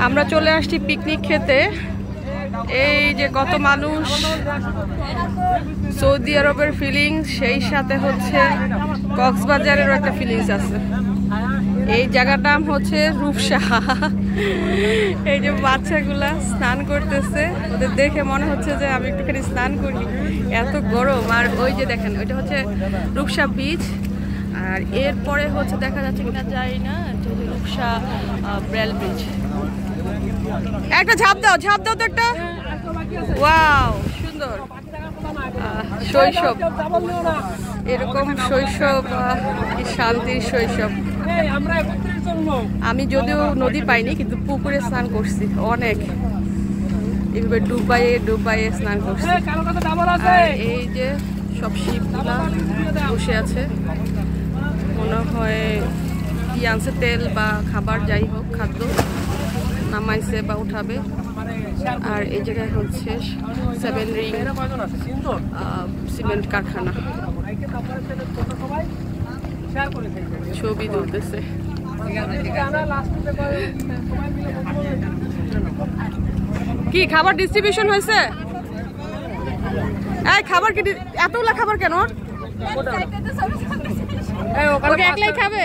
আমরা চলে আসছি পিকনিক খেতে। এই যে কত মানুষ, সৌদি আরবের ফিলিংস, সেই সাথে হচ্ছে কক্সবাজারেরও একটা ফিলিংস আছে। এই জায়গার নাম হচ্ছে রূপসা। এই যে বাচ্চাগুলা স্নান করতেছে, ওদের দেখে মনে হচ্ছে যে আমি একটুখানি স্নান করি, এত গরম। আর ওই যে দেখেন, ওইটা হচ্ছে রূপসা বিচ। আর এরপরে হচ্ছে দেখা যাচ্ছে কিনা যায় না, রূপসা ব্রেল ব্রিজ। একটা ঝাঁপ দাও, ঝাঁপ দাও তো একটা। ওয়াও, সুন্দর শৈশব, এরকম শৈশব, শান্তির শৈশব। আমি যদিও নদী পাইনি, কিন্তু পুকুরে স্নান করছি অনেক, এইভাবে ডুবাইয়ে ডুবাইয়ে স্নান করছি। এই যে সব শিপগুলা বসে আছে, মনে হয় কি আনছে, তেল বা খাবার, যাই হোক খাদ্য নামাইছে বা উঠাবে। আর এই জায়গায় হচ্ছে 7 রিং সিমেন্ট কারখানা, ছবি তুলতেছে। কি খাবার ডিস্ট্রিবিউশন হয়েছে? এই খাবার কি এতগুলা খাবার কেন? একলাই খাবে?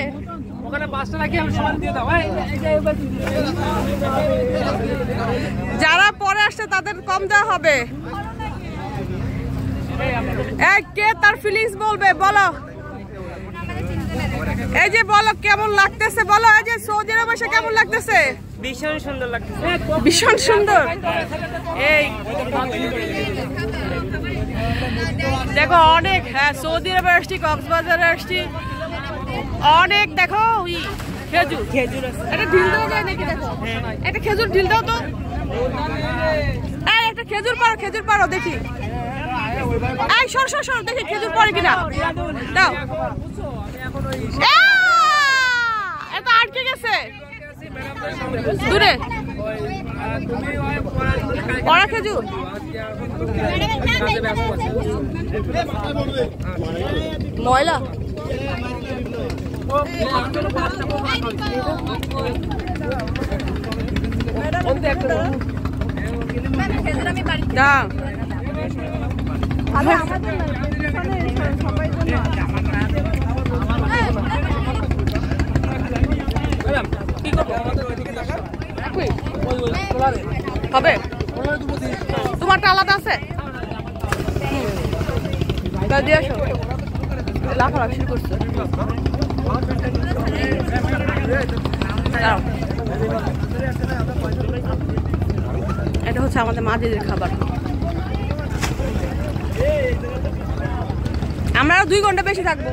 যারা পরে আসছে তাদের কম দেওয়া হবে। কে তার ফিলিংস বলবে? বলো, এই যে বলো কেমন লাগতেছে, বলো এই যে সৌদি আরবে এসে কেমন লাগতেছে? ভীষণ সুন্দর লাগতেছে, ভীষণ সুন্দর। এই দেখো অনেক, হ্যাঁ সৌদি আরবে আসছি, কক্সবাজারে আসছি অনেক। দেখো ওই খেজুর, খেজুর একটা ঢিল দেওয়া যায় নাকি? দেখো একটা খেজুর ঢিল দাও তো, এই একটা খেজুর পারো, খেজুর পারো দেখি। এই সর সর সর, দেখি খেজুর পড়ে কিনা, দাও। এটা আটকে গেছে দূরে, পড়া খেজুর। ময়লা দাও। হবে তোমারটা আলাদা আছে, দিয়ে আসো। লাফালাফি শুরু করছে। এটা হচ্ছে আমাদের মাঝিদের খাবার। আমরা 2 ঘন্টা বেশি থাকবো।